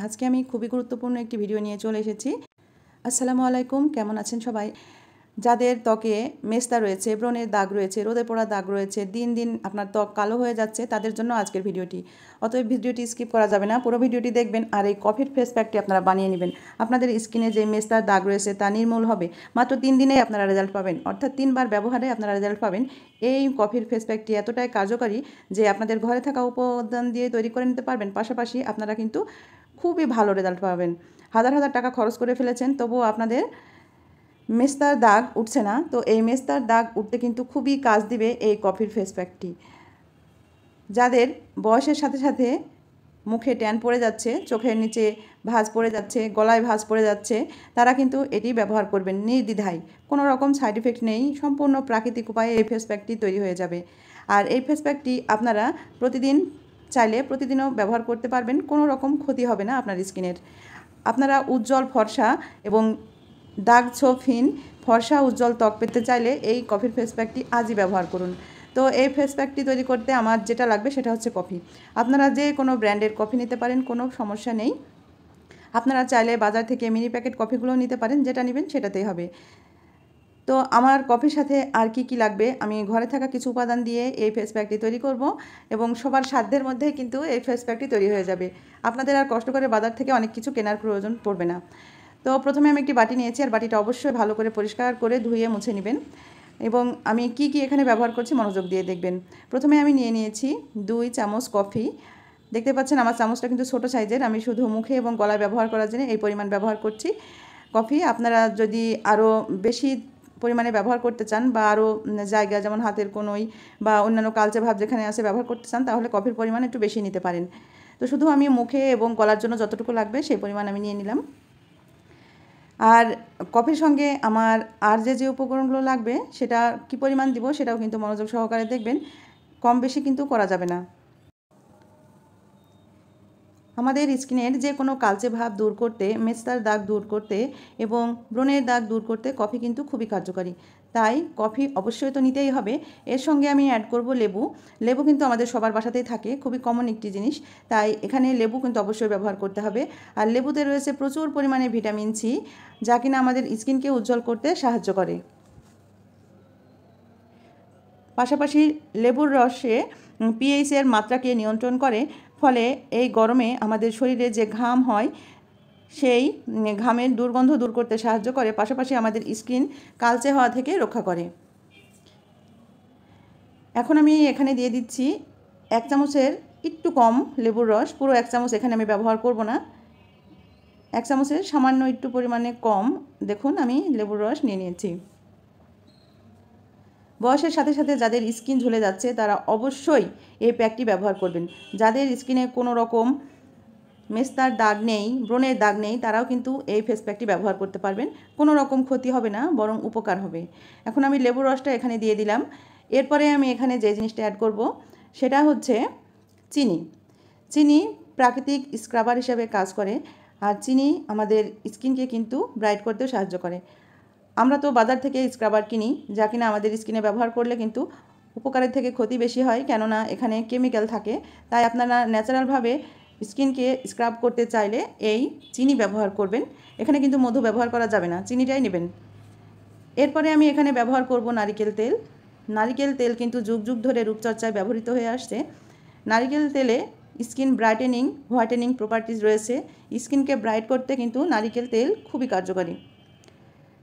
আজকে আমি খুবই গুরুত্বপূর্ণ একটি ভিডিও নিয়ে চলে এসেছি। আসসালামু আলাইকুম, কেমন আছেন সবাই? যাদের ত্বকে মেস্তা রয়েছে, ব্রণের দাগ রয়েছে, রোদে পড়া দাগ রয়েছে, দিন দিন আপনার ত্বক কালো হয়ে যাচ্ছে, তাদের জন্য আজকের ভিডিওটি। অতএব ভিডিওটি স্কিপ করা যাবে না, পুরো ভিডিওটি দেখবেন আর এই কফির ফেস প্যাকটি আপনারা বানিয়ে নেবেন। আপনাদের স্কিনে যে মেস্তার দাগ রয়েছে তা নির্মূল হবে। মাত্র 3 দিনেই আপনারা রেজাল্ট পাবেন, অর্থাৎ 3 বার ব্যবহারে আপনারা রেজাল্ট পাবেন। এই কফির ফেস প্যাকটি এতটাই কার্যকরী যে আপনাদের ঘরে থাকা উপাদান দিয়ে তৈরি করে নিতে পারবেন, পাশাপাশি আপনারা কিন্তু খুবই ভালো রেজাল্ট পাবেন। হাজার হাজার টাকা খরচ করে ফেলেছেন, তবুও আপনাদের মেস্তার দাগ উঠছে না। তো এই মেস্তার দাগ উঠতে কিন্তু খুবই কাজ দিবে এই কফির ফেস প্যাকটি। যাদের বয়সের সাথে সাথে মুখে ট্যান পড়ে যাচ্ছে, চোখের নিচে ভাঁজ পড়ে যাচ্ছে, গলায় ভাঁজ পড়ে যাচ্ছে, তারা কিন্তু এটি ব্যবহার করবেন নির্দ্বিধায়। কোনো রকম সাইড এফেক্ট নেই, সম্পূর্ণ প্রাকৃতিক উপায়ে এই ফেস প্যাকটি তৈরি হয়ে যাবে। আর এই ফেস প্যাকটি আপনারা প্রতিদিন চাইলে প্রতিদিনও ব্যবহার করতে পারবেন, কোনো রকম ক্ষতি হবে না আপনার স্কিনের। আপনারা উজ্জ্বল ফর্সা এবং দাগ ছোপহীন ফর্সা উজ্জ্বল ত্বক পেতে চাইলে এই কফির ফেস প্যাকটি আজই ব্যবহার করুন। তো এই ফেস প্যাকটি তৈরি করতে আমার যেটা লাগবে সেটা হচ্ছে কফি। আপনারা যে কোনো ব্র্যান্ডের কফি নিতে পারেন, কোনো সমস্যা নেই। আপনারা চাইলে বাজার থেকে মিনি প্যাকেট কফিগুলোও নিতে পারেন, যেটা নেবেন সেটাতেই হবে। তো আমার কফির সাথে আর কি লাগবে, আমি ঘরে থাকা কিছু উপাদান দিয়ে এই ফেস প্যাকটি তৈরি করব এবং সবার সাধ্যের মধ্যেই কিন্তু এই ফেস প্যাকটি তৈরি হয়ে যাবে। আপনাদের আর কষ্ট করে বাজার থেকে অনেক কিছু কেনার প্রয়োজন পড়বে না। তো প্রথমে আমি একটি বাটি নিয়েছি, আর বাটিটা অবশ্যই ভালো করে পরিষ্কার করে ধুয়ে মুছে নেবেন। এবং আমি কি এখানে ব্যবহার করছি মনোযোগ দিয়ে দেখবেন। প্রথমে আমি নিয়ে নিয়েছি 2 চামচ কফি। দেখতে পাচ্ছেন আমার চামচটা কিন্তু ছোটো সাইজের, আমি শুধু মুখে এবং গলায় ব্যবহার করার জন্য এই পরিমাণ ব্যবহার করছি কফি। আপনারা যদি আরও বেশি পরিমাণে ব্যবহার করতে চান বা আরও জায়গা যেমন হাতের কোনোই বা অন্যান্য কালচে ভাব যেখানে আছে ব্যবহার করতে চান, তাহলে কফির পরিমাণ একটু বেশি নিতে পারেন। তো শুধু আমি মুখে এবং গলার জন্য যতটুকু লাগবে সেই পরিমাণ আমি নিয়ে নিলাম। আর কফির সঙ্গে আমার আর যে উপকরণগুলো লাগবে সেটা কি পরিমাণ দিব সেটাও কিন্তু মনোযোগ সহকারে দেখবেন, কম বেশি কিন্তু করা যাবে না। আমাদের স্কিনের যে কোনো কালচে ভাব দূর করতে, মেস্তার দাগ দূর করতে এবং ব্রণের দাগ দূর করতে কফি কিন্তু খুবই কার্যকারী। তাই কফি অবশ্যই তো নিতেই হবে। এর সঙ্গে আমি অ্যাড করব লেবু। লেবু কিন্তু আমাদের সবার বাসাতেই থাকে, খুবই কমন একটি জিনিস, তাই এখানে লেবু কিন্তু অবশ্যই ব্যবহার করতে হবে। আর লেবুতে রয়েছে প্রচুর পরিমাণে ভিটামিন সি, যা কিনা আমাদের স্কিনকে উজ্জ্বল করতে সাহায্য করে। পাশাপাশি লেবুর রসে পিএইচের মাত্রাকে নিয়ন্ত্রণ করে, ফলে এই গরমে আমাদের শরীরে যে ঘাম হয় সেই ঘামের দুর্গন্ধ দূর করতে সাহায্য করে, পাশাপাশি আমাদের স্কিন কালচে হওয়া থেকে রক্ষা করে। এখন আমি এখানে দিয়ে দিচ্ছি 1 চামচের একটু কম লেবুর রস। পুরো 1 চামচ এখানে আমি ব্যবহার করব না, 1 চামচের সামান্য একটু পরিমাণে কম দেখুন আমি লেবুর রস নিয়ে নিয়েছি। বয়সের সাথে সাথে যাদের স্কিন ঝুলে যাচ্ছে তারা অবশ্যই এই প্যাকটি ব্যবহার করবেন। যাদের স্কিনে কোনো রকম মেস্তার দাগ নেই, ব্রণের দাগ নেই, তারাও কিন্তু এই ফেস প্যাকটি ব্যবহার করতে পারবেন, কোনো রকম ক্ষতি হবে না, বরং উপকার হবে। এখন আমি লেবুর রসটা এখানে দিয়ে দিলাম। এরপরে আমি এখানে যে জিনিসটা অ্যাড করব সেটা হচ্ছে চিনি। চিনি প্রাকৃতিক স্ক্রাবার হিসেবে কাজ করে, আর চিনি আমাদের স্কিনকে কিন্তু ব্রাইট করতেও সাহায্য করে। আমরা তো বাজার থেকে স্ক্রাবার কিনি, যা কিনা আমাদের স্কিনে ব্যবহার করলে কিন্তু উপকারের থেকে ক্ষতি বেশি হয়, কেননা এখানে কেমিক্যাল থাকে। তাই আপনারা ন্যাচারালভাবে স্কিনকে স্ক্রাব করতে চাইলে এই চিনি ব্যবহার করবেন। এখানে কিন্তু মধু ব্যবহার করা যাবে না, চিনিটাই নেবেন। এরপরে আমি এখানে ব্যবহার করব নারিকেল তেল। নারিকেল তেল কিন্তু যুগ যুগ ধরে রূপচর্চায় ব্যবহৃত হয়ে আসছে। নারিকেল তেলে স্কিন ব্রাইটেনিং, হোয়াইটেনিং প্রপার্টিজ রয়েছে। স্কিনকে ব্রাইট করতে কিন্তু নারিকেল তেল খুবই কার্যকরী।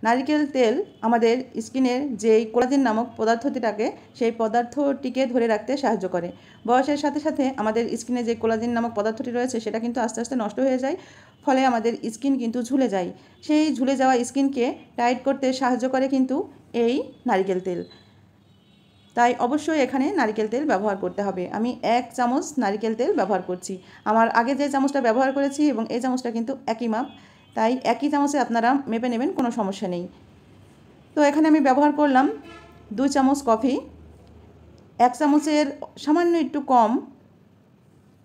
নারিকেল তেল আমাদের স্কিনের যেই কোলাজেন নামক পদার্থটিকে সেই পদার্থটিকে ধরে রাখতে সাহায্য করে। বয়সের সাথে সাথে আমাদের স্কিনে যে কোলাজেন নামক পদার্থটি রয়েছে সেটা কিন্তু আস্তে আস্তে নষ্ট হয়ে যায়, ফলে আমাদের স্কিন কিন্তু ঝুলে যায়। সেই ঝুলে যাওয়া স্কিনকে টাইট করতে সাহায্য করে কিন্তু এই নারিকেল তেল। তাই অবশ্যই এখানে নারিকেল তেল ব্যবহার করতে হবে। আমি 1 চামচ নারিকেল তেল ব্যবহার করছি। আমার আগে যে চামচটা ব্যবহার করেছি এবং এই চামচটা কিন্তু একই মাপ, তাই একই চামচে আপনারা মেপে নেবেন, কোনো সমস্যা নেই। তো এখানে আমি ব্যবহার করলাম 2 চামচ কফি, 1 চামচের সামান্য একটু কম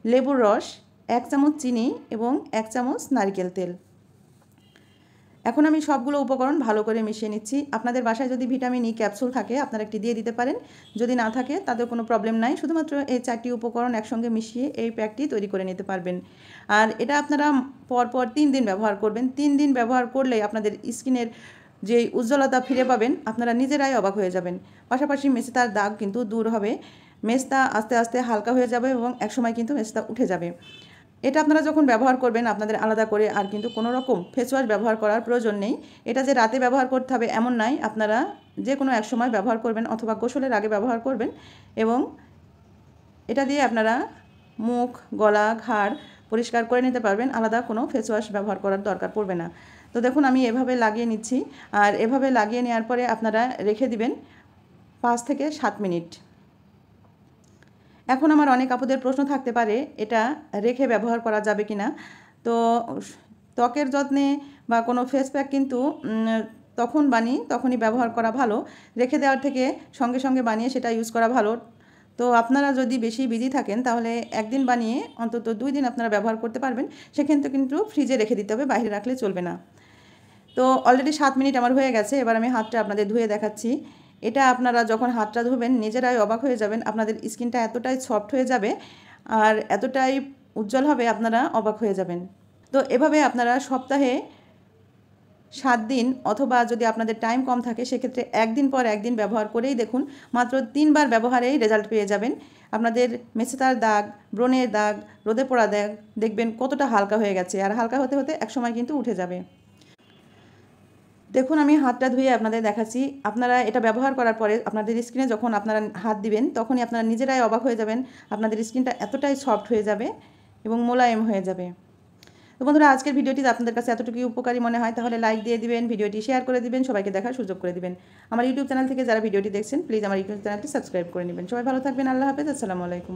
লেবুর রস, 1 চামচ চিনি এবং 1 চামচ নারিকেল তেল। এখন আমি সবগুলো উপকরণ ভালো করে মিশিয়ে নিচ্ছি। আপনাদের বাসায় যদি ভিটামিন ই ক্যাপসুল থাকে আপনারা একটি দিয়ে দিতে পারেন, যদি না থাকে তাদের কোনো প্রবলেম নাই। শুধুমাত্র এই 4টি উপকরণ একসঙ্গে মিশিয়ে এই প্যাকটি তৈরি করে নিতে পারবেন। আর এটা আপনারা পরপর 3 দিন ব্যবহার করবেন। 3 দিন ব্যবহার করলেই আপনাদের স্কিনের যে উজ্জ্বলতা ফিরে পাবেন, আপনারা নিজেরাই অবাক হয়ে যাবেন। পাশাপাশি মেস্তার দাগ কিন্তু দূর হবে, মেস্তা আস্তে আস্তে হালকা হয়ে যাবে এবং একসময় কিন্তু মেস্তা উঠে যাবে। এটা আপনারা যখন ব্যবহার করবেন আপনাদের আলাদা করে আর কিন্তু কোনো রকম ফেস ওয়াশ ব্যবহার করার প্রয়োজন নেই। এটা যে রাতে ব্যবহার করতে হবে এমন নাই, আপনারা যে কোনো এক সময় ব্যবহার করবেন অথবা গোসলের আগে ব্যবহার করবেন এবং এটা দিয়ে আপনারা মুখ, গলা, ঘাড় পরিষ্কার করে নিতে পারবেন। আলাদা কোনো ফেস ওয়াশ ব্যবহার করার দরকার পড়বে না। তো দেখুন আমি এভাবে লাগিয়ে নিচ্ছি, আর এভাবে লাগিয়ে নেওয়ার পরে আপনারা রেখে দিবেন 5 থেকে 7 মিনিট। এখন আমার অনেক আপুদের প্রশ্ন থাকতে পারে এটা রেখে ব্যবহার করা যাবে কি না। তো ত্বকের যত্নে বা কোনো ফেস প্যাক কিন্তু তখন বানিয়ে তখনই ব্যবহার করা ভালো, রেখে দেওয়ার থেকে সঙ্গে সঙ্গে বানিয়ে সেটা ইউজ করা ভালো। তো আপনারা যদি বেশি বিজি থাকেন তাহলে একদিন বানিয়ে অন্তত 2 দিন আপনারা ব্যবহার করতে পারবেন। সেক্ষেত্রে কিন্তু ফ্রিজে রেখে দিতে হবে, বাইরে রাখলে চলবে না। তো অলরেডি 7 মিনিট আমার হয়ে গেছে। এবার আমি হাতটা আপনাদের ধুয়ে দেখাচ্ছি। এটা আপনারা যখন হাতটা ধোবেন নিজেরাই অবাক হয়ে যাবেন, আপনাদের স্কিনটা এতটাই সফট হয়ে যাবে আর এতটাই উজ্জ্বল হবে, আপনারা অবাক হয়ে যাবেন। তো এভাবে আপনারা সপ্তাহে 7 দিন অথবা যদি আপনাদের টাইম কম থাকে সেক্ষেত্রে একদিন পর একদিন ব্যবহার করেই দেখুন, মাত্র 3 বার ব্যবহারেই রেজাল্ট পেয়ে যাবেন। আপনাদের মেছেতার দাগ, ব্রণের দাগ, রোদে পোড়া দাগ দেখবেন কতটা হালকা হয়ে গেছে, আর হালকা হতে হতে একসময় কিন্তু উঠে যাবে। দেখুন আমি হাতটা ধুয়ে আপনাদের দেখাচ্ছি। আপনারা এটা ব্যবহার করার পরে আপনাদের স্কিনে যখন আপনারা হাত দিবেন তখনই আপনারা নিজেরাই অবাক হয়ে যাবেন, আপনাদের স্কিনটা এতটাই সফট হয়ে যাবে এবং মোলায়েম হয়ে যাবে। তো বন্ধুরা আজকের ভিডিওটি আপনাদের কাছে এতটুকু উপকারী মনে হয় তাহলে লাইক দিয়ে দিবেন, ভিডিওটি শেয়ার করে দিবেন, সবাইকে দেখার সুযোগ করে দিবেন। আমার ইউটিউব চ্যানেল থেকে যারা ভিডিওটি দেখছেন প্লিজ আমার ইউটিউব চ্যানেলটি সাবস্ক্রাইব করে নেবেন। সবাই ভালো থাকবেন। আল্লাহ হাফেজ। আসসালামু আলাইকুম।